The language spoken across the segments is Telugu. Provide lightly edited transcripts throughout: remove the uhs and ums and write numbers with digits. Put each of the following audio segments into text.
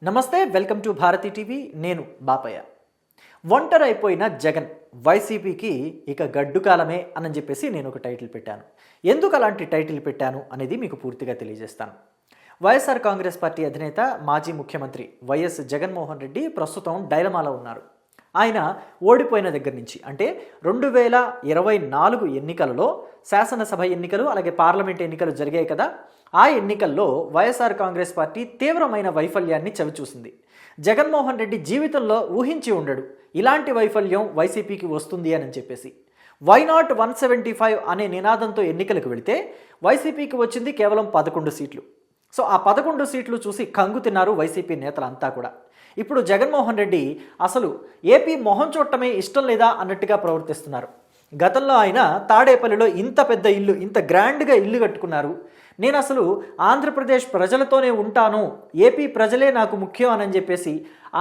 నమస్తే, వెల్కమ్ టు భారతీ టీవీ. నేను బాపయ్య. ఒంటరైపోయిన జగన్ వైసీపీకి ఇక గడ్డు కాలమే అని చెప్పేసి నేను ఒక టైటిల్ పెట్టాను. ఎందుకు అలాంటి టైటిల్ పెట్టాను అనేది మీకు పూర్తిగా తెలియజేస్తాను. వైఎస్ఆర్ కాంగ్రెస్ పార్టీ అధినేత మాజీ ముఖ్యమంత్రి వైఎస్ జగన్మోహన్ రెడ్డి ప్రస్తుతం డైలమాలో ఉన్నారు. ఆయన ఓడిపోయిన దగ్గర నుంచి అంటే 2024 ఎన్నికలలో శాసనసభ ఎన్నికలు అలాగే పార్లమెంట్ ఎన్నికలు జరిగాయి కదా. ఆ ఎన్నికల్లో వైఎస్ఆర్ కాంగ్రెస్ పార్టీ తీవ్రమైన వైఫల్యాన్ని చవిచూసింది. జగన్మోహన్ రెడ్డి జీవితంలో ఊహించి ఉండడు ఇలాంటి వైఫల్యం వైసీపీకి వస్తుంది అని చెప్పేసి. వై నాట్ 175 అనే నినాదంతో ఎన్నికలకు వెళితే వైసీపీకి వచ్చింది కేవలం 11 సీట్లు. సో ఆ 11 సీట్లు చూసి కంగు తిన్నారు వైసీపీ నేతలంతా కూడా. ఇప్పుడు జగన్మోహన్ రెడ్డి అసలు ఏపీ మొహం చూడటమే ఇష్టం లేదా అన్నట్టుగా ప్రవర్తిస్తున్నారు. గతంలో ఆయన తాడేపల్లిలో ఇంత పెద్ద ఇల్లు, ఇంత గ్రాండ్గా ఇల్లు కట్టుకున్నారు. నేను అసలు ఆంధ్రప్రదేశ్ ప్రజలతోనే ఉంటాను, ఏపీ ప్రజలే నాకు ముఖ్యం అని చెప్పేసి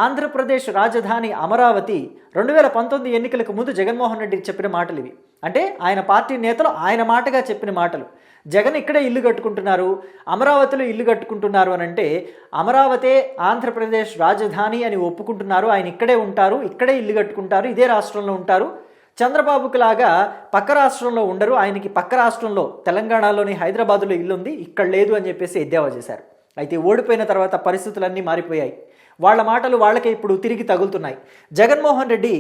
ఆంధ్రప్రదేశ్ రాజధాని అమరావతి 2019 ఎన్నికలకు ముందు జగన్మోహన్ రెడ్డి చెప్పిన మాటలు ఇవి. అంటే ఆయన పార్టీ నేతలు ఆయన మాటగా చెప్పిన మాటలు. జగన్ ఇక్కడే ఇల్లు కట్టుకుంటున్నారు, అమరావతిలో ఇల్లు కట్టుకుంటున్నారు అని అంటే అమరావతే ఆంధ్రప్రదేశ్ రాజధాని అని ఒప్పుకుంటున్నారు. ఆయన ఇక్కడే ఉంటారు, ఇక్కడే ఇల్లు కట్టుకుంటారు, ఇదే రాష్ట్రంలో ఉంటారు. చంద్రబాబుకు లాగా పక్క రాష్ట్రంలో ఉండరు, ఆయనకి పక్క రాష్ట్రంలో తెలంగాణలోని హైదరాబాదులో ఇల్లు ఉంది, ఇక్కడ లేదు అని చెప్పేసి ఎద్దేవా చేశారు. అయితే ఓడిపోయిన తర్వాత పరిస్థితులన్నీ మారిపోయాయి. వాళ్ళ మాటలు వాళ్ళకే ఇప్పుడు తిరిగి తగులుతున్నాయి. జగన్మోహన్ రెడ్డి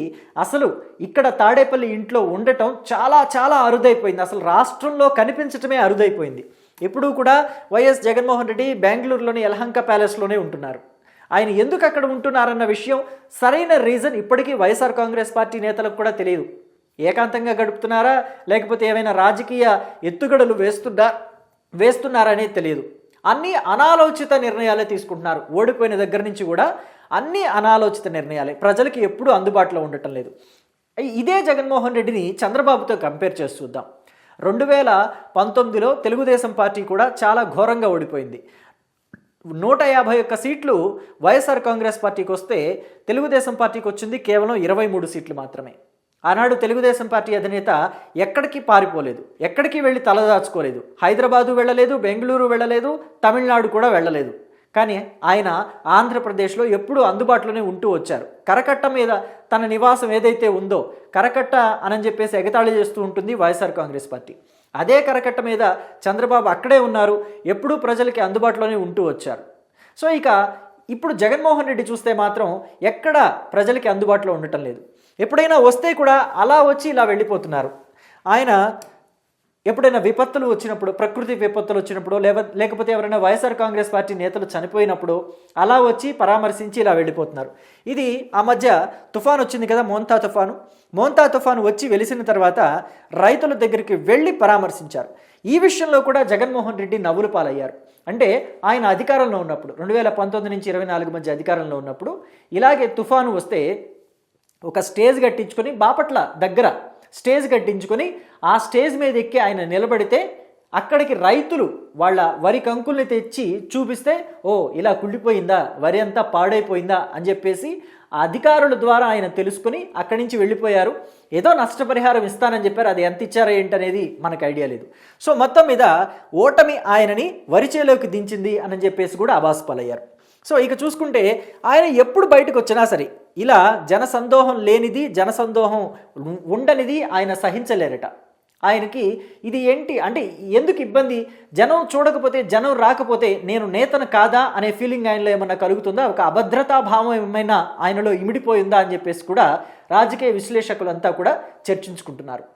అసలు ఇక్కడ తాడేపల్లి ఇంట్లో ఉండటం చాలా చాలా అరుదైపోయింది. అసలు రాష్ట్రంలో కనిపించటమే అరుదైపోయింది. ఎప్పుడూ కూడా వైఎస్ జగన్మోహన్ రెడ్డి బెంగళూరులోని యలహంక ప్యాలెస్లోనే ఉంటున్నారు. ఆయన ఎందుకు అక్కడ ఉంటున్నారన్న విషయం సరైన రీజన్ ఇప్పటికీ వైఎస్ఆర్ కాంగ్రెస్ పార్టీ నేతలకు కూడా తెలియదు. ఏకాంతంగా గడుపుతున్నారా లేకపోతే ఏమైనా రాజకీయ ఎత్తుగడలు వేస్తున్నారనేది తెలియదు. అన్నీ అనాలోచిత నిర్ణయాలే తీసుకుంటున్నారు. ఓడిపోయిన దగ్గర నుంచి కూడా అన్నీ అనాలోచిత నిర్ణయాలే, ప్రజలకి ఎప్పుడూ అందుబాటులో ఉండటం లేదు. ఇదే జగన్మోహన్ రెడ్డిని చంద్రబాబుతో కంపేర్ చేసి చూద్దాం. 2019లో తెలుగుదేశం పార్టీ కూడా చాలా ఘోరంగా ఓడిపోయింది. 151 సీట్లు వైఎస్ఆర్ కాంగ్రెస్ పార్టీకి వస్తే తెలుగుదేశం పార్టీకి వచ్చింది కేవలం 23 సీట్లు మాత్రమే. ఆనాడు తెలుగుదేశం పార్టీ అధినేత ఎక్కడికి పారిపోలేదు, ఎక్కడికి వెళ్ళి తలదాచుకోలేదు. హైదరాబాదు వెళ్ళలేదు, బెంగళూరు వెళ్ళలేదు, తమిళనాడు కూడా వెళ్ళలేదు. కానీ ఆయన ఆంధ్రప్రదేశ్లో ఎప్పుడూ అందుబాటులోనే ఉంటూ వచ్చారు. కరకట్ట మీద తన నివాసం ఏదైతే ఉందో, కరకట్ట అని చెప్పేసి ఎగతాళి చేస్తూ ఉంటుంది వైఎస్ఆర్ కాంగ్రెస్ పార్టీ. అదే కరకట్ట మీద చంద్రబాబు అక్కడే ఉన్నారు, ఎప్పుడూ ప్రజలకి అందుబాటులోనే ఉంటూ వచ్చారు. సో ఇక ఇప్పుడు జగన్మోహన్ రెడ్డి చూస్తే మాత్రం ఎక్కడ ప్రజలకి అందుబాటులో ఉండటం లేదు. ఎప్పుడైనా వస్తే కూడా అలా వచ్చి ఇలా వెళ్ళిపోతున్నారు. ఆయన ఎప్పుడైనా విపత్తులు వచ్చినప్పుడు, ప్రకృతి విపత్తులు వచ్చినప్పుడు, లేకపోతే ఎవరైనా వైఎస్ఆర్ కాంగ్రెస్ పార్టీ నేతలు చనిపోయినప్పుడు అలా వచ్చి పరామర్శించి ఇలా వెళ్ళిపోతున్నారు. ఇది ఆ మధ్య తుఫాను వచ్చింది కదా, మోంతా తుఫాను వచ్చి వెలిసిన తర్వాత రైతుల దగ్గరికి వెళ్ళి పరామర్శించారు. ఈ విషయంలో కూడా జగన్మోహన్ రెడ్డి నవ్వులు పాలయ్యారు. అంటే ఆయన అధికారంలో ఉన్నప్పుడు 2019 నుంచి 24 మధ్య అధికారంలో ఉన్నప్పుడు ఇలాగే తుఫాను వస్తే ఒక స్టేజ్ కట్టించుకొని, బాపట్ల దగ్గర స్టేజ్ కట్టించుకొని ఆ స్టేజ్ మీద ఎక్కి ఆయన నిలబడితే అక్కడికి రైతులు వాళ్ళ వరి కంకుల్ని తెచ్చి చూపిస్తే, ఓ ఇలా కుళ్ళిపోయిందా, వరి అంతా పాడైపోయిందా అని చెప్పేసి అధికారుల ద్వారా ఆయన తెలుసుకుని అక్కడి నుంచి వెళ్ళిపోయారు. ఏదో నష్టపరిహారం ఇస్తానని చెప్పారు, అది ఎంత ఇచ్చారో ఏంటనేది మనకు ఐడియా లేదు. సో మొత్తం మీద ఓటమి ఆయనని వరిచేలోకి దించింది అని చెప్పేసి కూడా అబాస్పాలయ్యారు. సో ఇక చూసుకుంటే ఆయన ఎప్పుడు బయటకు వచ్చినా సరే ఇలా జనసందోహం లేనిది, జనసందోహం ఉండనిది ఆయన సహించలేరట. ఆయనకి ఇది ఏంటి అంటే ఎందుకు ఇబ్బంది, జనం చూడకపోతే, జనం రాకపోతే నేను నేతను కాదా అనే ఫీలింగ్ ఆయనలో ఏమన్నా కలుగుతుందా, ఒక అభద్రతా భావం ఏమైనా ఆయనలో ఇమిడిపోయిందా అని చెప్పేసి కూడా రాజకీయ విశ్లేషకులంతా కూడా చర్చించుకుంటున్నారు.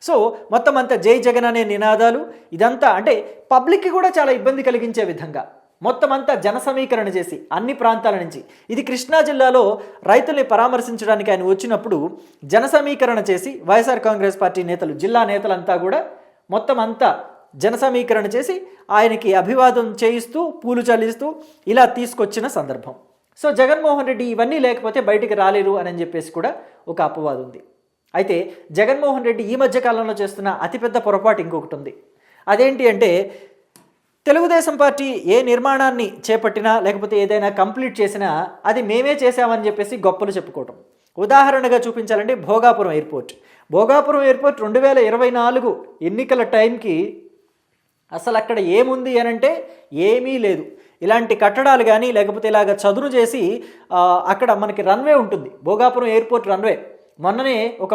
సో మొత్తం అంతా జై జగన్ అనే నినాదాలు, ఇదంతా అంటే పబ్లిక్కి కూడా చాలా ఇబ్బంది కలిగించే విధంగా మొత్తం అంతా జన సమీకరణ చేసి అన్ని ప్రాంతాల నుంచి, ఇది కృష్ణా జిల్లాలో రైతుల్ని పరామర్శించడానికి ఆయన వచ్చినప్పుడు జన సమీకరణ చేసి వైఎస్ఆర్ కాంగ్రెస్ పార్టీ నేతలు, జిల్లా నేతలంతా కూడా మొత్తం అంతా జన సమీకరణ చేసి ఆయనకి అభివాదం చేయిస్తూ పూలు చల్లిస్తూ ఇలా తీసుకొచ్చిన సందర్భం. సో జగన్మోహన్ రెడ్డి ఇవన్నీ లేకపోతే బయటికి రాలేరు అని చెప్పేసి కూడా ఒక అపవాదం ఉంది. అయితే జగన్మోహన్ రెడ్డి ఈ మధ్య కాలంలో చేస్తున్న అతిపెద్ద పొరపాటు ఇంకొకటి ఉంది. అదేంటి అంటే తెలుగుదేశం పార్టీ ఏ నిర్మాణాన్ని చేపట్టినా లేకపోతే ఏదైనా కంప్లీట్ చేసినా అది మేమే చేసామని చెప్పేసి గొప్పలు చెప్పుకోవటం. ఉదాహరణగా చూపించాలంటే భోగాపురం ఎయిర్పోర్ట్ 2024 ఎన్నికల టైంకి అసలు అక్కడ ఏముంది అనంటే ఏమీ లేదు. ఇలాంటి కట్టడాలు కానీ లేకపోతే ఇలాగ చదును చేసి అక్కడ మనకి రన్వే ఉంటుంది, భోగాపురం ఎయిర్పోర్ట్ రన్వే. మొన్ననే ఒక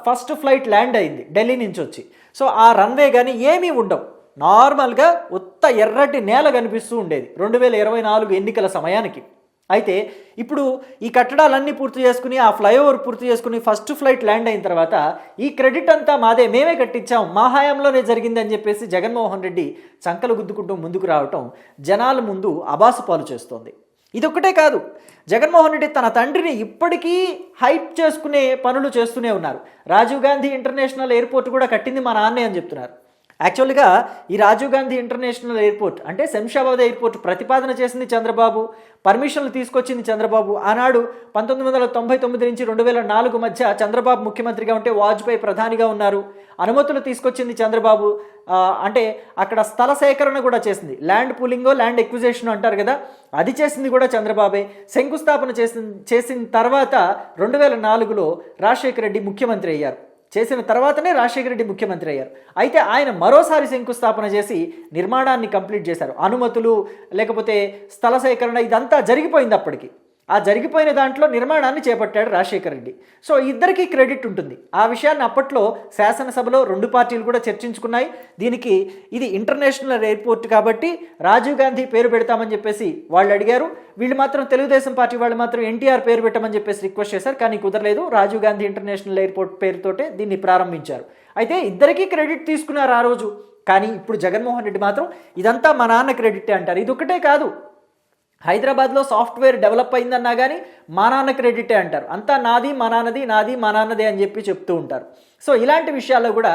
ఫస్ట్ ఫ్లైట్ ల్యాండ్ అయింది ఢిల్లీ నుంచి వచ్చి. సో ఆ రన్వే కానీ ఏమీ ఉండవు, నార్మల్గా ఉత్త ఎర్రటి నేల కనిపిస్తూ ఉండేది 2024 ఎన్నికల సమయానికి. అయితే ఇప్పుడు ఈ కట్టడాలన్నీ పూర్తి చేసుకుని ఆ ఫ్లైఓవర్ పూర్తి చేసుకుని ఫస్ట్ ఫ్లైట్ ల్యాండ్ అయిన తర్వాత ఈ క్రెడిట్ అంతా మాదే, మేమే కట్టించాం, మా హయాంలోనే జరిగింది అని చెప్పేసి జగన్మోహన్ రెడ్డి చంకలు గుద్దుకుంటూ ముందుకు రావటం జనాల ముందు అబాసు పాలు చేస్తోంది. ఇదొక్కటే కాదు, జగన్మోహన్ రెడ్డి తన తండ్రిని ఇప్పటికీ హైప్ చేసుకునే పనులు చేస్తూనే ఉన్నారు. రాజీవ్ గాంధీ ఇంటర్నేషనల్ ఎయిర్పోర్ట్ కూడా కట్టింది మా నాన్నే అని చెప్తున్నారు. యాక్చువల్గా ఈ రాజీవ్ గాంధీ ఇంటర్నేషనల్ ఎయిర్పోర్ట్ అంటే శంషాబాద్ ఎయిర్పోర్ట్ ప్రతిపాదన చేసింది చంద్రబాబు, పర్మిషన్లు తీసుకొచ్చింది చంద్రబాబు. ఆనాడు 1999 నుంచి 2004 మధ్య చంద్రబాబు ముఖ్యమంత్రిగా ఉంటే వాజ్పేయి ప్రధానిగా ఉన్నారు. అనుమతులు తీసుకొచ్చింది చంద్రబాబు. అంటే అక్కడ స్థల సేకరణ కూడా చేసింది, ల్యాండ్ పూలింగో ల్యాండ్ ఎక్విజిషన్ అంటారు కదా, అది చేసింది కూడా చంద్రబాబే. శంకుస్థాపన చేసిన తర్వాత 2004లో రాజశేఖర రెడ్డి ముఖ్యమంత్రి అయ్యారు. చేసిన తర్వాతనే రాజశేఖర రెడ్డి ముఖ్యమంత్రి అయ్యారు. అయితే ఆయన మరోసారి శంకుస్థాపన చేసి నిర్మాణాన్ని కంప్లీట్ చేశారు. అనుమతులు లేకపోతే స్థల సేకరణ ఇదంతా జరిగిపోయింది అప్పటికి. ఆ జరిగిపోయిన దాంట్లో నిర్మాణాన్ని చేపట్టాడు రాజశేఖర రెడ్డి. సో ఇద్దరికీ క్రెడిట్ ఉంటుంది. ఆ విషయాన్ని అప్పట్లో శాసనసభలో 2 పార్టీలు కూడా చర్చించుకున్నాయి. దీనికి ఇది ఇంటర్నేషనల్ ఎయిర్పోర్ట్ కాబట్టి రాజీవ్ గాంధీ పేరు పెడతామని చెప్పేసి వాళ్ళు అడిగారు. వీళ్ళు మాత్రం తెలుగుదేశం పార్టీ వాళ్ళు మాత్రం ఎన్టీఆర్ పేరు పెట్టమని చెప్పేసి రిక్వెస్ట్ చేశారు. కానీ కుదరలేదు, రాజీవ్ గాంధీ ఇంటర్నేషనల్ ఎయిర్పోర్ట్ పేరుతోటే దీన్ని ప్రారంభించారు. అయితే ఇద్దరికీ క్రెడిట్ తీసుకున్నారు ఆ రోజు. కానీ ఇప్పుడు జగన్మోహన్ రెడ్డి మాత్రం ఇదంతా మా నాన్న క్రెడిటే అంటారు. ఇది ఒకటే కాదు, హైదరాబాద్లో సాఫ్ట్వేర్ డెవలప్ అయిందన్నా కానీ మా నాన్న క్రెడిటే అంటారు. అంతా నాది మా నాన్నది, నాది మా నాన్నదే అని చెప్పి చెప్తూ ఉంటారు. సో ఇలాంటి విషయాల్లో కూడా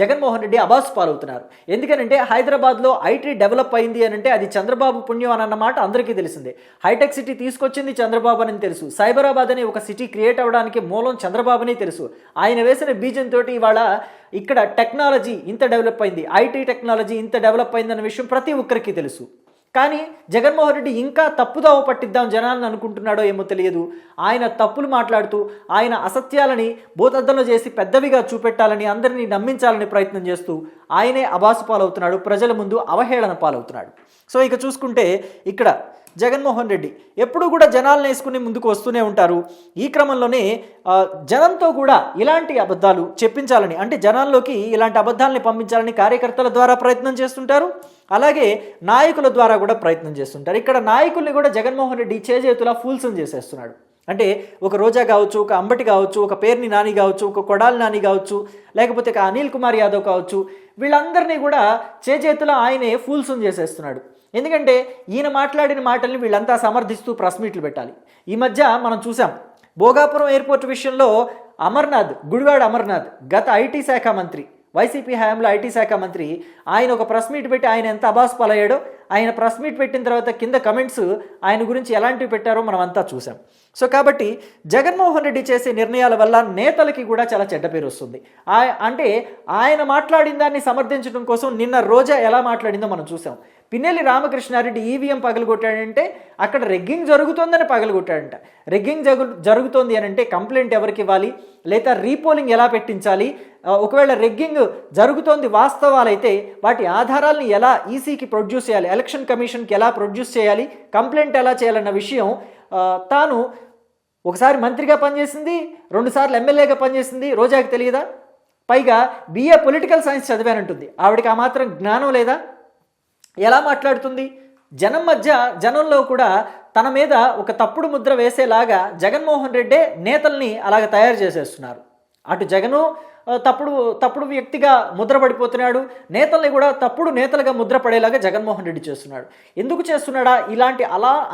జగన్మోహన్ రెడ్డి అబాసు పాలవుతున్నారు. ఎందుకనంటే హైదరాబాద్లో ఐటీ డెవలప్ అయింది అని అంటే అది చంద్రబాబు పుణ్యం అని అన్నమాట అందరికీ తెలిసిందే. హైటెక్ సిటీ తీసుకొచ్చింది చంద్రబాబు అని తెలుసు. సైబరాబాద్ అనే ఒక సిటీ క్రియేట్ అవ్వడానికి మూలం చంద్రబాబుని తెలుసు. ఆయన వేసిన బీజంతో ఇవాళ ఇక్కడ టెక్నాలజీ ఇంత డెవలప్ అయింది, ఐటీ టెక్నాలజీ ఇంత డెవలప్ అయిందన్న విషయం ప్రతి ఒక్కరికి తెలుసు. కానీ జగన్మోహన్ రెడ్డి ఇంకా తప్పుదోవ పట్టిద్దాం జనాలను అనుకుంటున్నాడో ఏమో తెలియదు. ఆయన తప్పులు మాట్లాడుతూ ఆయన అసత్యాలని భూతద్దంలో చేసి పెద్దవిగా చూపెట్టాలని అందరినీ నమ్మించాలని ప్రయత్నం చేస్తూ ఆయనే అబాసు పాలవుతున్నాడు, ప్రజల ముందు అవహేళన పాలవుతున్నాడు. సో ఇక చూసుకుంటే ఇక్కడ జగన్మోహన్ రెడ్డి ఎప్పుడూ కూడా జనాలను వేసుకుని ముందుకు వస్తూనే ఉంటారు. ఈ క్రమంలోనే జనంతో కూడా ఇలాంటి అబద్ధాలు చెప్పించాలని, అంటే జనాల్లోకి ఇలాంటి అబద్ధాలని పంపించాలని కార్యకర్తల ద్వారా ప్రయత్నం చేస్తుంటారు. అలాగే నాయకుల ద్వారా కూడా ప్రయత్నం చేస్తుంటారు. ఇక్కడ నాయకుల్ని కూడా జగన్మోహన్ రెడ్డి చేజేతులా ఫూల్సం చేసేస్తున్నాడు. అంటే ఒక రోజా కావచ్చు, ఒక అంబటి కావచ్చు, ఒక పేర్ని నాని కావచ్చు, ఒక కొడాలి నాని కావచ్చు, లేకపోతే ఒక అనిల్ కుమార్ యాదవ్ కావచ్చు, వీళ్ళందరినీ కూడా చేజేతులా ఆయనే ఫూల్సం చేసేస్తున్నాడు. ఎందుకంటే ఈయన మాట్లాడిన మాటల్ని వీళ్ళంతా సమర్థిస్తూ ప్రెస్ మీట్లు పెట్టాలి. ఈ మధ్య మనం చూసాం భోగాపురం ఎయిర్పోర్ట్ విషయంలో గుడివాడ అమర్నాథ్ గత ఐటీ శాఖ మంత్రి, వైసీపీ హయాంలో ఐటీ శాఖ మంత్రి, ఆయన ఒక ప్రెస్ మీట్ పెట్టి ఆయన ఎంత అబాస్ పాలయ్యాడో, ఆయన ప్రెస్ మీట్ పెట్టిన తర్వాత కింద కమెంట్స్ ఆయన గురించి ఎలాంటివి పెట్టారో మనం అంతా చూసాం. సో కాబట్టి జగన్మోహన్ రెడ్డి చేసే నిర్ణయాల వల్ల నేతలకి కూడా చాలా చెడ్డ పేరు వస్తుంది. అంటే ఆయన మాట్లాడిన దాన్ని సమర్థించడం కోసం నిన్న రోజా ఎలా మాట్లాడిందో మనం చూసాం. పిన్నెల్లి రామకృష్ణారెడ్డి ఈవీఎం పగలగొట్టాడంటే అక్కడ రెగ్గింగ్ జరుగుతోందని పగలగొట్టాడంట. రెగ్గింగ్ జరుగుతోంది అని అంటే కంప్లైంట్ ఎవరికి ఇవ్వాలి, లేదా రీపోలింగ్ ఎలా పెట్టించాలి, ఒకవేళ రెగ్గింగ్ జరుగుతోంది వాస్తవాలైతే వాటి ఆధారాలను ఎలా ఈసీకి ప్రొడ్యూస్ చేయాలి, ఎలక్షన్ కమిషన్కి ఎలా ప్రొడ్యూస్ చేయాలి, కంప్లైంట్ ఎలా చేయాలన్న విషయం తాను ఒకసారి మంత్రిగా పనిచేసింది, 2 సార్లు ఎమ్మెల్యేగా పనిచేసింది, రోజాకి తెలియదా? పైగా BA పొలిటికల్ సైన్స్ చదివానంటుంది. ఆవిడకి ఆ మాత్రం జ్ఞానం లేదా? ఎలా మాట్లాడుతుంది? జనంలో కూడా తన మీద ఒక తప్పుడు ముద్ర వేసేలాగా జగన్మోహన్ రెడ్డే నేతల్ని అలాగ తయారు చేసేస్తున్నారు. అటు జగను తప్పుడు వ్యక్తిగా ముద్ర పడిపోతున్నాడు, నేతల్ని కూడా తప్పుడు నేతలుగా ముద్ర పడేలాగా జగన్మోహన్ రెడ్డి చేస్తున్నాడు. ఎందుకు చేస్తున్నాడా, ఇలాంటి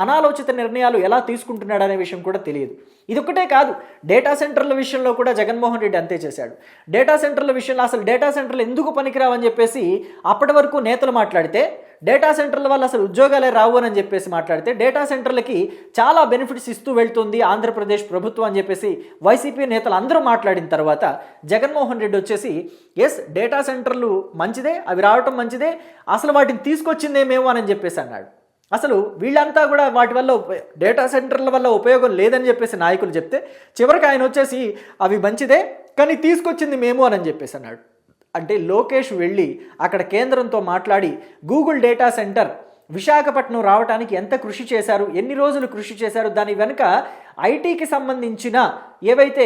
అనాలోచిత నిర్ణయాలు ఎలా తీసుకుంటున్నాడు అనే విషయం కూడా తెలియదు. ఇదొక్కటే కాదు, డేటా సెంటర్ల విషయంలో కూడా జగన్మోహన్ రెడ్డి అంతే చేశాడు. డేటా సెంటర్ల విషయంలో అసలు డేటా సెంటర్లు ఎందుకు పనికిరావని చెప్పేసి అప్పటి వరకు నేతలు మాట్లాడితే, డేటా సెంటర్ల వల్ల అసలు ఉద్యోగాలే రావు అని చెప్పేసి మాట్లాడితే, డేటా సెంటర్లకి చాలా బెనిఫిట్స్ ఇస్తూ వెళ్తుంది ఆంధ్రప్రదేశ్ ప్రభుత్వం అని చెప్పేసి వైసీపీ నేతలు అందరూ మాట్లాడిన తర్వాత జగన్మోహన్ రెడ్డి వచ్చేసి డేటా సెంటర్లు మంచిదే, అవి రావటం మంచిదే, అసలు వాటిని తీసుకొచ్చిందేమేమో అని చెప్పేసి అన్నాడు. అసలు వీళ్ళంతా కూడా వాటి వల్ల డేటా సెంటర్ల వల్ల ఉపయోగం లేదని చెప్పేసి నాయకులు చెప్తే, చివరికి ఆయన వచ్చేసి అవి మంచిదే కానీ తీసుకొచ్చింది మేము అని చెప్పేసి అన్నాడు. అంటే లోకేష్ వెళ్ళి అక్కడ కేంద్రంతో మాట్లాడి గూగుల్ డేటా సెంటర్ విశాఖపట్నం రావడానికి ఎంత కృషి చేశారు, ఎన్ని రోజులు కృషి చేశారు, దాని వెనుక ఐటీకి సంబంధించిన ఏవైతే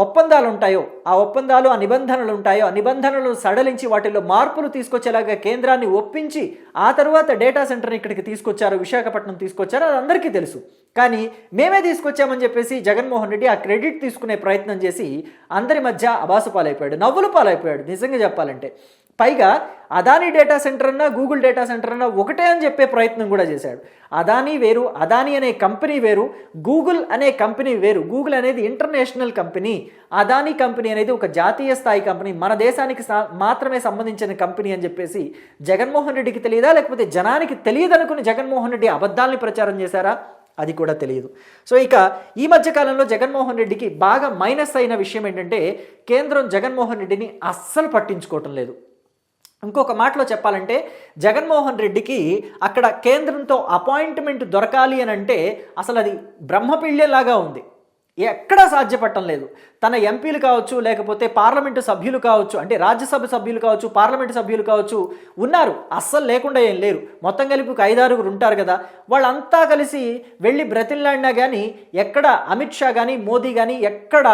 ఒప్పందాలు ఉంటాయో ఆ ఒప్పందాలు, ఆ నిబంధనలు ఉంటాయో ఆ నిబంధనలను సడలించి వాటిల్లో మార్పులు తీసుకొచ్చేలాగా కేంద్రాన్ని ఒప్పించి ఆ తర్వాత డేటా సెంటర్ని ఇక్కడికి తీసుకొచ్చారు, విశాఖపట్నం తీసుకొచ్చారు, అది అందరికీ తెలుసు. కానీ మేమే తీసుకొచ్చామని చెప్పేసి జగన్మోహన్ రెడ్డి ఆ క్రెడిట్ తీసుకునే ప్రయత్నం చేసి అందరి మధ్య అబాసు పాలైపోయాడు, నవ్వులు పాలైపోయాడు నిజంగా చెప్పాలంటే. పైగా అదానీ డేటా సెంటర్ అన్నా గూగుల్ డేటా సెంటర్ అన్నా ఒకటే అని చెప్పే ప్రయత్నం కూడా చేశాడు. అదానీ వేరు, అదానీ అనే కంపెనీ వేరు, గూగుల్ అనే కంపెనీ వేరు. గూగుల్ అనేది ఇంటర్నేషనల్ కంపెనీ, అదానీ కంపెనీ అనేది ఒక జాతీయ స్థాయి కంపెనీ, మన దేశానికి మాత్రమే సంబంధించిన కంపెనీ అని చెప్పేసి జగన్మోహన్ రెడ్డికి తెలియదా, లేకపోతే జనానికి తెలియదనుకుని జగన్మోహన్ రెడ్డి అబద్ధాలని ప్రచారం చేశారా, అది కూడా తెలియదు. సో ఇక ఈ మధ్యకాలంలో జగన్మోహన్ రెడ్డికి బాగా మైనస్ అయిన విషయం ఏంటంటే కేంద్రం జగన్మోహన్ రెడ్డిని అస్సలు పట్టించుకోవటం లేదు. ఇంకొక మాటలో చెప్పాలంటే జగన్మోహన్ రెడ్డికి అక్కడ కేంద్రంతో అపాయింట్మెంట్ దొరకాలి అని అంటే అసలు అది బ్రహ్మపిళ్ళేలాగా ఉంది, ఎక్కడా సాధ్యపడటం లేదు. తన ఎంపీలు కావచ్చు, లేకపోతే పార్లమెంటు సభ్యులు కావచ్చు, అంటే రాజ్యసభ సభ్యులు కావచ్చు, పార్లమెంటు సభ్యులు కావచ్చు ఉన్నారు, అస్సలు లేకుండా ఏం లేరు. మొత్తం కలిపి ఒక 5-6 ఉంటారు కదా, వాళ్ళంతా కలిసి వెళ్ళి బ్రతిల్లాడినా కానీ ఎక్కడ అమిత్ షా కానీ మోదీ కానీ ఎక్కడ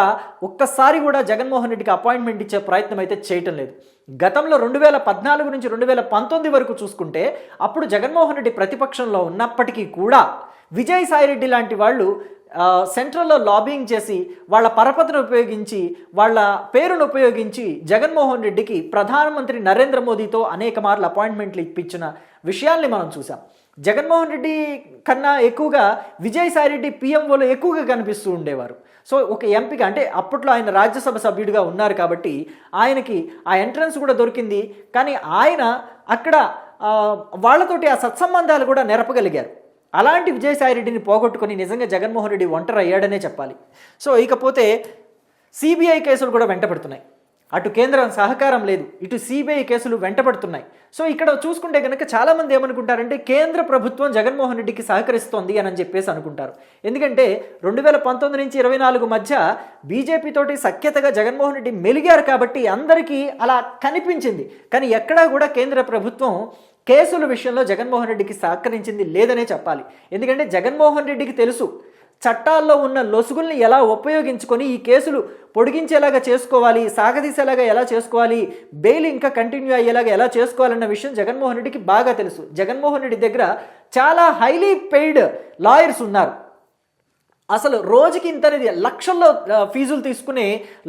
ఒక్కసారి కూడా జగన్మోహన్ రెడ్డికి అపాయింట్మెంట్ ఇచ్చే ప్రయత్నం అయితే చేయటం లేదు. గతంలో 2014 నుంచి 2019 వరకు చూసుకుంటే అప్పుడు జగన్మోహన్ రెడ్డి ప్రతిపక్షంలో ఉన్నప్పటికీ కూడా విజయసాయిరెడ్డి లాంటి వాళ్ళు సెంట్రల్లో లాబింగ్ చేసి వాళ్ళ పరపతిని ఉపయోగించి వాళ్ళ పేరును ఉపయోగించి జగన్మోహన్ రెడ్డికి ప్రధానమంత్రి నరేంద్ర మోదీతో అనేక మార్లు అపాయింట్మెంట్లు ఇప్పించిన విషయాల్ని మనం చూసాం. జగన్మోహన్ రెడ్డి కన్నా ఎక్కువగా విజయసాయిరెడ్డి పిఎంఓలో ఎక్కువగా కనిపిస్తూ ఉండేవారు. సో ఒక ఎంపీగా, అంటే అప్పట్లో ఆయన రాజ్యసభ సభ్యుడిగా ఉన్నారు కాబట్టి ఆయనకి ఆ ఎంట్రన్స్ కూడా దొరికింది. కానీ ఆయన అక్కడ వాళ్ళతోటి ఆ సత్సంబంధాలు కూడా నెరపగలిగారు. అలాంటి విజయసాయిరెడ్డిని పోగొట్టుకొని నిజంగా జగన్మోహన్ రెడ్డి ఒంటరి అయ్యాడనే చెప్పాలి. సో ఇకపోతే సిబిఐ కేసులు కూడా వెంటబడుతున్నాయి. అటు కేంద్రం సహకారం లేదు, ఇటు సిబిఐ కేసులు వెంటబడుతున్నాయి. సో ఇక్కడ చూసుకుంటే కనుక చాలామంది ఏమనుకుంటారంటే కేంద్ర ప్రభుత్వం జగన్మోహన్ రెడ్డికి సహకరిస్తోంది అని చెప్పేసి అనుకుంటారు. ఎందుకంటే 2019 నుంచి 2024 మధ్య బీజేపీ తోటి సఖ్యతగా జగన్మోహన్ రెడ్డి మెలిగారు కాబట్టి అందరికీ అలా కనిపించింది. కానీ ఎక్కడా కూడా కేంద్ర ప్రభుత్వం కేసుల విషయంలో జగన్మోహన్ రెడ్డికి సహకరించింది లేదనే చెప్పాలి. ఎందుకంటే జగన్మోహన్ రెడ్డికి తెలుసు చట్టాల్లో ఉన్న లొసుగుల్ని ఎలా ఉపయోగించుకొని ఈ కేసులు పొడిగించేలాగా చేసుకోవాలి, సాగదీసేలాగా ఎలా చేసుకోవాలి, బెయిల్ ఇంకా కంటిన్యూ అయ్యేలాగా ఎలా చేసుకోవాలన్న విషయం జగన్మోహన్ రెడ్డికి బాగా తెలుసు. జగన్మోహన్ రెడ్డి దగ్గర చాలా హైలీ పెయిడ్ లాయర్స్ ఉన్నారు. అసలు రోజుకి ఇంతనేది లక్షల్లో ఫీజులు తీసుకునే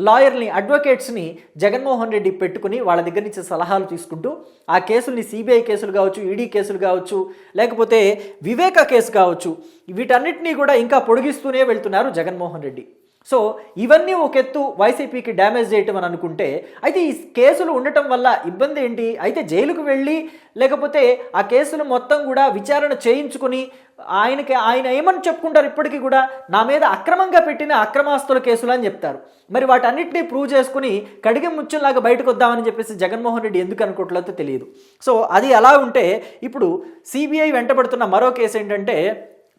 లాయర్ని, అడ్వకేట్స్ని జగన్మోహన్ రెడ్డి పెట్టుకుని వాళ్ళ దగ్గర నుంచి సలహాలు తీసుకుంటూ ఆ కేసుల్ని సిబిఐ కేసులు కావచ్చు, ఈడీ కేసులు కావచ్చు, లేకపోతే వివేక కేసు కావచ్చు, వీటన్నిటినీ కూడా ఇంకా పొడిగిస్తూనే వెళ్తున్నారు జగన్మోహన్ రెడ్డి. సో ఇవన్నీ ఒక ఎత్తు వైసీపీకి డ్యామేజ్ చేయటం అని అనుకుంటే, అయితే ఈ కేసులు ఉండటం వల్ల ఇబ్బంది ఏంటి? అయితే జైలుకు వెళ్ళి లేకపోతే ఆ కేసులు మొత్తం కూడా విచారణ చేయించుకొని ఆయన ఏమని చెప్పుకుంటారు ఇప్పటికీ కూడా, నా మీద అక్రమంగా పెట్టిన అక్రమాస్తుల కేసులు అని చెప్తారు. మరి వాటన్నిటినీ ప్రూవ్ చేసుకుని కడిగి ముచ్చంలాగా బయటకు వద్దామని చెప్పేసి జగన్మోహన్ రెడ్డి ఎందుకు అనుకోవట్లేదో తెలియదు. సో అది అలా ఉంటే ఇప్పుడు సిబిఐ వెంటబడుతున్న మరో కేసు ఏంటంటే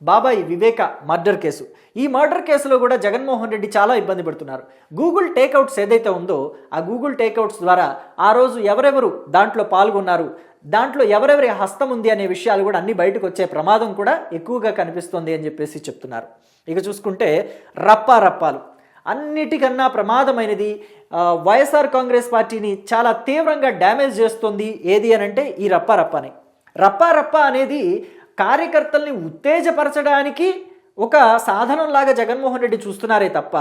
బాబాయ్ వివేక మర్డర్ కేసు. ఈ మర్డర్ కేసులో కూడా జగన్మోహన్ రెడ్డి చాలా ఇబ్బంది పడుతున్నారు. గూగుల్ టేక్అవుట్స్ ఏదైతే ఉందో ఆ గూగుల్ టేక్అవుట్స్ ద్వారా ఆ రోజు ఎవరెవరు దాంట్లో పాల్గొన్నారు, దాంట్లో ఎవరెవరి హస్తం ఉంది అనే విషయాలు కూడా అన్ని బయటకు వచ్చే ప్రమాదం కూడా ఎక్కువగా కనిపిస్తుంది అని చెప్పేసి చెప్తున్నారు. ఇక చూసుకుంటే రప్పాలు అన్నిటికన్నా ప్రమాదమైనది, వైఎస్ఆర్ కాంగ్రెస్ పార్టీని చాలా తీవ్రంగా డ్యామేజ్ చేస్తుంది ఏది అని అంటే ఈ రప్ప అనేది కార్యకర్తల్ని ఉత్తేజపరచడానికి ఒక సాధనంలాగా జగన్మోహన్ రెడ్డి చూస్తున్నారే తప్ప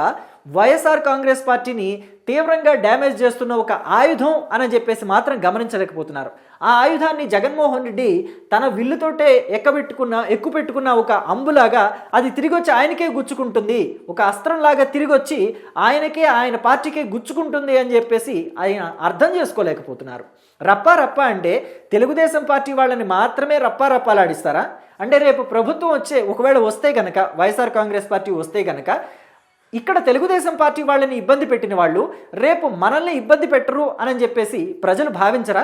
వైఎస్ఆర్ కాంగ్రెస్ పార్టీని తీవ్రంగా డ్యామేజ్ చేస్తున్న ఒక ఆయుధం అని చెప్పేసి గమనించలేకపోతున్నారు. ఆ ఆయుధాన్ని జగన్మోహన్ రెడ్డి తన విల్లుతోటే ఎక్కుపెట్టుకున్న ఒక అంబులాగా అది తిరిగి వచ్చి ఆయనకే గుచ్చుకుంటుంది, ఒక అస్త్రంలాగా తిరిగి వచ్చి ఆయన పార్టీకే గుచ్చుకుంటుంది అని చెప్పేసి ఆయన అర్థం చేసుకోలేకపోతున్నారు. రప్ప అంటే తెలుగుదేశం పార్టీ వాళ్ళని మాత్రమే రప్పాలాడిస్తారా? అంటే రేపు ప్రభుత్వం ఒకవేళ వస్తే గనక, వైఎస్ఆర్ కాంగ్రెస్ పార్టీ వస్తే గనక ఇక్కడ తెలుగుదేశం పార్టీ వాళ్ళని ఇబ్బంది పెట్టిన వాళ్ళు రేపు మనల్ని ఇబ్బంది పెట్టరు అని చెప్పేసి ప్రజలు భావించరా?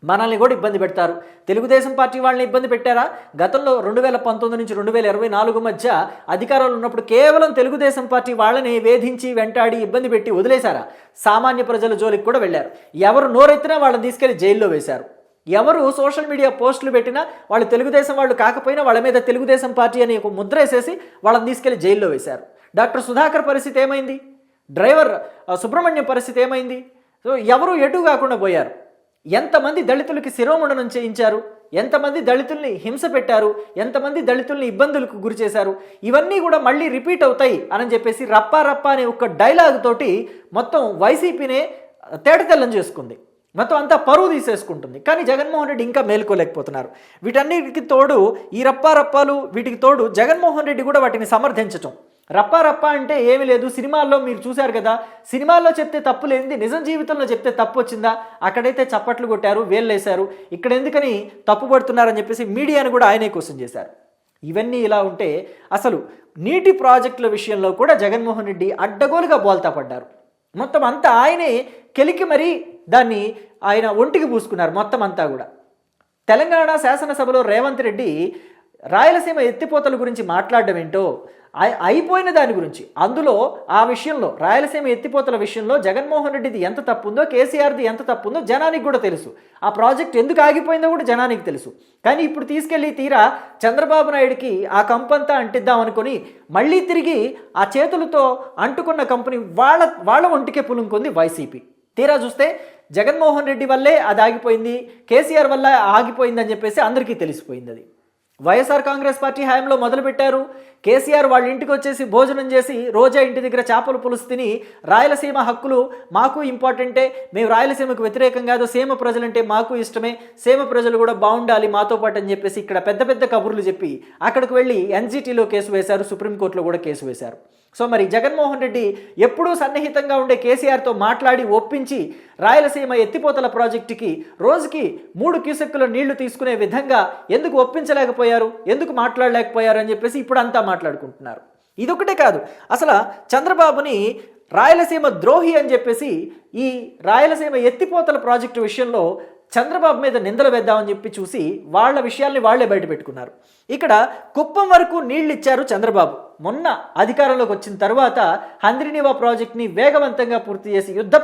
మనల్ని కూడా ఇబ్బంది పెడతారు. తెలుగుదేశం పార్టీ వాళ్ళని ఇబ్బంది పెట్టారా? గతంలో 2019 నుంచి 2024 మధ్య అధికారంలో ఉన్నప్పుడు కేవలం తెలుగుదేశం పార్టీ వాళ్ళని వేధించి వెంటాడి ఇబ్బంది పెట్టి వదిలేశారా? సామాన్య ప్రజల జోలికి కూడా వెళ్ళారు. ఎవరు నోరెత్తినా వాళ్ళని తీసుకెళ్లి జైల్లో వేశారు. ఎవరు సోషల్ మీడియా పోస్టులు పెట్టినా వాళ్ళు తెలుగుదేశం వాళ్ళు కాకపోయినా వాళ్ళ మీద తెలుగుదేశం పార్టీ అని ఒక ముద్ర వేసేసి వాళ్ళని తీసుకెళ్లి జైల్లో వేశారు. డాక్టర్ సుధాకర్ పరిస్థితి ఏమైంది? డ్రైవర్ సుబ్రహ్మణ్యం పరిస్థితి ఏమైంది? సో ఎవరు ఎటు కాకుండా పోయారు. ఎంతమంది దళితులకి శిరోముండనం చేయించారు, ఎంతమంది దళితుల్ని హింస పెట్టారు, ఎంతమంది దళితుల్ని ఇబ్బందులకు గురి చేశారు. ఇవన్నీ కూడా మళ్ళీ రిపీట్ అవుతాయి అని చెప్పేసి రప్పా రప్పా అనే ఒక డైలాగ్ తోటి మొత్తం వైసీపీనే తేటతెల్లం చేసుకుంది, మొత్తం అంతా పరువు తీసేసుకుంటుంది. కానీ జగన్మోహన్ రెడ్డి ఇంకా మేల్కోలేకపోతున్నారు. వీటన్నిటికి తోడు ఈ రప్పా రప్పాలు, వీటికి తోడు జగన్మోహన్ రెడ్డి కూడా వాటిని సమర్థించటం. రప్పా రప్పా అంటే ఏమీ లేదు, సినిమాల్లో మీరు చూశారు కదా, సినిమాల్లో చెప్తే తప్పు లేనిది నిజం జీవితంలో చెప్తే తప్పు వచ్చిందా? అక్కడైతే చప్పట్లు కొట్టారు, వేళ్ళేశారు, ఇక్కడ ఎందుకని తప్పుపడుతున్నారని చెప్పేసి మీడియాను కూడా ఆయనే క్వశ్చన్ చేశారు. ఇవన్నీ ఇలా ఉంటే అసలు నీటి ప్రాజెక్టుల విషయంలో కూడా జగన్మోహన్ రెడ్డి అడ్డగోలుగా బోల్తా పడ్డారు. మొత్తం అంతా ఆయనే కెలికి మరీ దాన్ని ఆయన ఒంటికి పూసుకున్నారు మొత్తం అంతా కూడా. తెలంగాణ శాసనసభలో రేవంత్ రెడ్డి రాయలసీమ ఎత్తిపోతల గురించి మాట్లాడడం ఏంటో, అయిపోయిన దాని గురించి, అందులో ఆ విషయంలో రాయలసీమ ఎత్తిపోతల విషయంలో జగన్మోహన్ రెడ్డిది ఎంత తప్పుందో, కేసీఆర్ది ఎంత తప్పుందో జనానికి కూడా తెలుసు. ఆ ప్రాజెక్ట్ ఎందుకు ఆగిపోయిందో కూడా జనానికి తెలుసు. కానీ ఇప్పుడు తీసుకెళ్లి తీరా చంద్రబాబు నాయుడికి ఆ కంపంతా అంటిద్దాం అనుకుని మళ్ళీ తిరిగి ఆ చేతులతో అంటుకున్న కంపెనీ వాళ్ళ ఒంటికే పులుంకుంది వైసీపీ. తీరా చూస్తే జగన్మోహన్ రెడ్డి వల్లే అది ఆగిపోయింది, కేసీఆర్ వల్ల ఆగిపోయిందని చెప్పేసి అందరికీ తెలిసిపోయింది. అది వైఎస్ఆర్ కాంగ్రెస్ పార్టీ హయాంలో మొదలుపెట్టారు. కేసీఆర్ వాళ్ళ ఇంటికి వచ్చేసి భోజనం చేసి రోజా ఇంటి దగ్గర చేపల పులుసు తిని రాయలసీమ హక్కులు మాకు ఇంపార్టెంటే, మేము రాయలసీమకు వ్యతిరేకం కాదు, సీమ ప్రజలంటే మాకు ఇష్టమే, సీమ ప్రజలు కూడా బాగుండాలి మాతో పాటు అని చెప్పేసి ఇక్కడ పెద్ద పెద్ద కబుర్లు చెప్పి అక్కడికి వెళ్ళి ఎన్జిటీలో కేసు వేశారు, సుప్రీంకోర్టులో కూడా కేసు వేశారు. సో మరి జగన్మోహన్ రెడ్డి ఎప్పుడూ సన్నిహితంగా ఉండే కేసీఆర్తో మాట్లాడి ఒప్పించి రాయలసీమ ఎత్తిపోతల ప్రాజెక్టుకి రోజుకి 3 క్యూసెక్కుల నీళ్లు తీసుకునే విధంగా ఎందుకు ఒప్పించలేకపోయారు, ఎందుకు మాట్లాడలేకపోయారు అని చెప్పేసి ఇప్పుడు అంతా మాట్లాడుకుంటున్నారు. ఇదొకటే కాదు, అసలు చంద్రబాబుని రాయలసీమ ద్రోహి అని చెప్పేసి ఈ రాయలసీమ ఎత్తిపోతల ప్రాజెక్టు విషయంలో చంద్రబాబు మీద నిందలు వేద్దామని చెప్పి చూసి వాళ్ళ విషయాల్ని వాళ్లే బయట పెట్టుకున్నారు. ఇక్కడ కుప్పం వరకు నీళ్లు ఇచ్చారు చంద్రబాబు. మొన్న అధికారంలోకి వచ్చిన తర్వాత హంద్రినీవా ప్రాజెక్ట్ని వేగవంతంగా పూర్తి చేసి యుద్ధ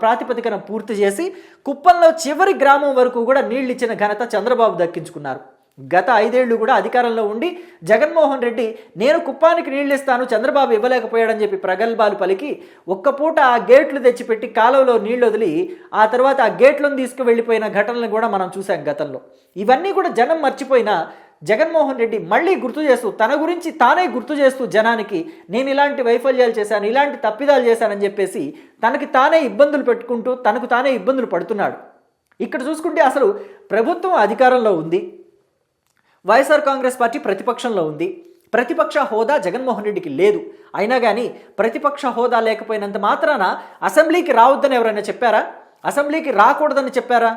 ప్రాతిపదికన పూర్తి చేసి కుప్పంలో చివరి గ్రామం వరకు కూడా నీళ్లు ఇచ్చిన ఘనత చంద్రబాబు దక్కించుకున్నారు. గత 5 ఏళ్లు కూడా అధికారంలో ఉండి జగన్మోహన్ రెడ్డి నేను కుప్పానికి నీళ్ళు ఇస్తాను, చంద్రబాబు ఇవ్వలేకపోయాడని చెప్పి ప్రగల్భాలు పలికి ఒక్క పూట ఆ గేట్లు తెచ్చిపెట్టి కాలువలో నీళ్లు వదిలి ఆ తర్వాత ఆ గేట్లను తీసుకువెళ్ళిపోయిన ఘటనలను కూడా మనం చూసాం గతంలో. ఇవన్నీ కూడా జనం మర్చిపోయినా జగన్మోహన్ రెడ్డి మళ్ళీ గుర్తు చేస్తూ తన గురించి తానే గుర్తు చేస్తూ జనానికి నేను ఇలాంటి వైఫల్యాలు చేశాను, ఇలాంటి తప్పిదాలు చేశానని చెప్పేసి తనకి తానే ఇబ్బందులు పెట్టుకుంటూ తనకు తానే ఇబ్బందులు పడుతున్నాడు. ఇక్కడ చూసుకుంటే అసలు ప్రభుత్వం అధికారంలో ఉంది, వైఎస్ఆర్ కాంగ్రెస్ పార్టీ ప్రతిపక్షంలో ఉంది, ప్రతిపక్ష హోదా జగన్మోహన్ రెడ్డికి లేదు. అయినా కానీ ప్రతిపక్ష హోదా లేకపోయినంత మాత్రాన అసెంబ్లీకి రావద్దని ఎవరైనా చెప్పారా? అసెంబ్లీకి రాకూడదని చెప్పారా?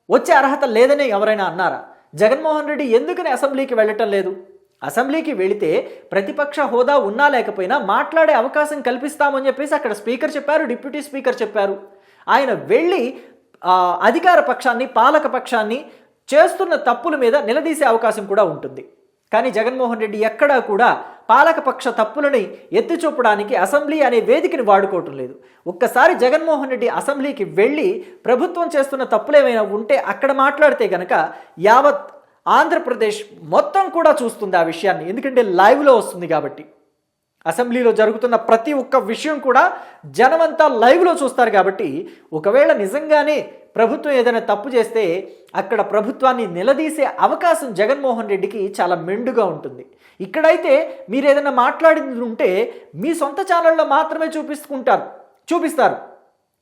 వచ్చే అర్హత లేదని ఎవరైనా అన్నారా? జగన్మోహన్ రెడ్డి ఎందుకని అసెంబ్లీకి వెళ్ళటం లేదు? అసెంబ్లీకి వెళితే ప్రతిపక్ష హోదా ఉన్నా లేకపోయినా మాట్లాడే అవకాశం కల్పిస్తామని చెప్పేసి అక్కడ స్పీకర్ చెప్పారు, డిప్యూటీ స్పీకర్ చెప్పారు. ఆయన వెళ్ళి అధికార పక్షాన్ని, పాలక పక్షాన్ని చేస్తున్న తప్పుల మీద నిలదీసే అవకాశం కూడా ఉంటుంది. కానీ జగన్మోహన్ రెడ్డి ఎక్కడా కూడా పాలకపక్ష తప్పులని ఎత్తి చూపడానికి అసెంబ్లీ అనే వేదికని వాడుకోవటం లేదు. ఒక్కసారి జగన్మోహన్ రెడ్డి అసెంబ్లీకి వెళ్ళి ప్రభుత్వం చేస్తున్న తప్పులు ఏమైనా ఉంటే అక్కడ మాట్లాడితే గనక యావత్ ఆంధ్రప్రదేశ్ మొత్తం కూడా చూస్తుంది ఆ విషయాన్ని. ఎందుకంటే లైవ్లో వస్తుంది కాబట్టి. అసెంబ్లీలో జరుగుతున్న ప్రతి ఒక్క విషయం కూడా జనమంతా లైవ్లో చూస్తారు కాబట్టి ఒకవేళ నిజంగానే ప్రభుత్వం ఏదైనా తప్పు చేస్తే అక్కడ ప్రభుత్వాన్ని నిలదీసే అవకాశం జగన్మోహన్ రెడ్డికి చాలా మెండుగా ఉంటుంది. ఇక్కడైతే మీరు ఏదైనా మాట్లాడింది ఉంటే మీ సొంత ఛానల్లో మాత్రమే చూపిస్తారు.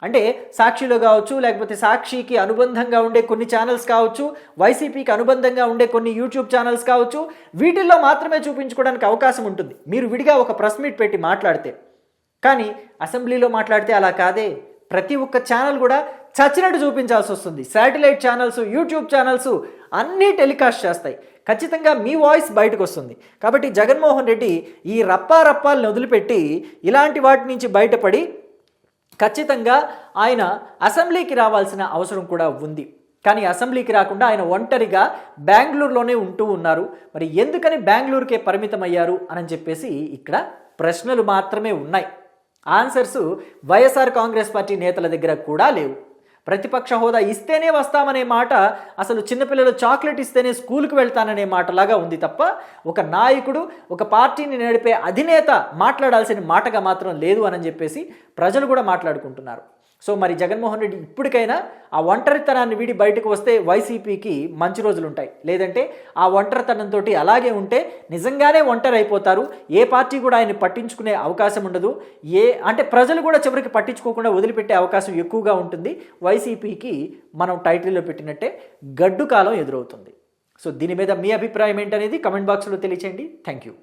అంటే సాక్షిలో కావచ్చు, లేకపోతే సాక్షికి అనుబంధంగా ఉండే కొన్ని ఛానల్స్ కావచ్చు, వైసీపీకి అనుబంధంగా ఉండే కొన్ని యూట్యూబ్ ఛానల్స్ కావచ్చు, వీటిల్లో మాత్రమే చూపించుకోవడానికి అవకాశం ఉంటుంది మీరు విడిగా ఒక ప్రెస్ మీట్ పెట్టి మాట్లాడితే. కానీ అసెంబ్లీలో మాట్లాడితే అలా కాదే. ప్రతి ఒక్క ఛానల్ కూడా చచ్చినట్టు చూపించాల్సి వస్తుంది. శాటిలైట్ ఛానల్స్, యూట్యూబ్ ఛానల్స్ అన్నీ టెలికాస్ట్ చేస్తాయి. ఖచ్చితంగా మీ వాయిస్ బయటకు వస్తుంది. కాబట్టి జగన్మోహన్ రెడ్డి ఈ రప్పాలను వదిలిపెట్టి ఇలాంటి వాటి నుంచి బయటపడి ఖచ్చితంగా ఆయన అసెంబ్లీకి రావాల్సిన అవసరం కూడా ఉంది. కానీ అసెంబ్లీకి రాకుండా ఆయన ఒంటరిగా బెంగళూరులోనే ఉంటూ ఉన్నారు. మరి ఎందుకని బెంగళూరుకే పరిమితం అయ్యారు అని చెప్పేసి ఇక్కడ ప్రశ్నలు మాత్రమే ఉన్నాయి. ఆన్సర్స్ వైఎస్ఆర్ కాంగ్రెస్ పార్టీ నేతల దగ్గర కూడా లేవు. ప్రతిపక్ష హోదా ఇస్తేనే వస్తామనే మాట అసలు చిన్నపిల్లలు చాక్లెట్ ఇస్తేనే స్కూల్కి వెళ్తాననే మాటలాగా ఉంది తప్ప ఒక నాయకుడు ఒక పార్టీని నడిపే అధినేత మాట్లాడాల్సిన మాటగా మాత్రం లేదు అని చెప్పేసి ప్రజలు కూడా మాట్లాడుకుంటున్నారు. సో మరి జగన్మోహన్ రెడ్డి ఇప్పటికైనా ఆ ఒంటరితనాన్ని వీడి బయటకు వస్తే వైసీపీకి మంచి రోజులు ఉంటాయి. లేదంటే ఆ ఒంటరితనంతో అలాగే ఉంటే నిజంగానే ఒంటరి అయిపోతారు. ఏ పార్టీ కూడా ఆయన్ని పట్టించుకునే అవకాశం ఉండదు. అంటే ప్రజలు కూడా చివరికి పట్టించుకోకుండా వదిలిపెట్టే అవకాశం ఎక్కువగా ఉంటుంది. వైసీపీకి మనం టైటిల్లో పెట్టినట్టే గడ్డు కాలం ఎదురవుతుంది. సో దీని మీద మీ అభిప్రాయం ఏంటనేది కమెంట్ బాక్స్లో తెలియచేయండి. Thank you.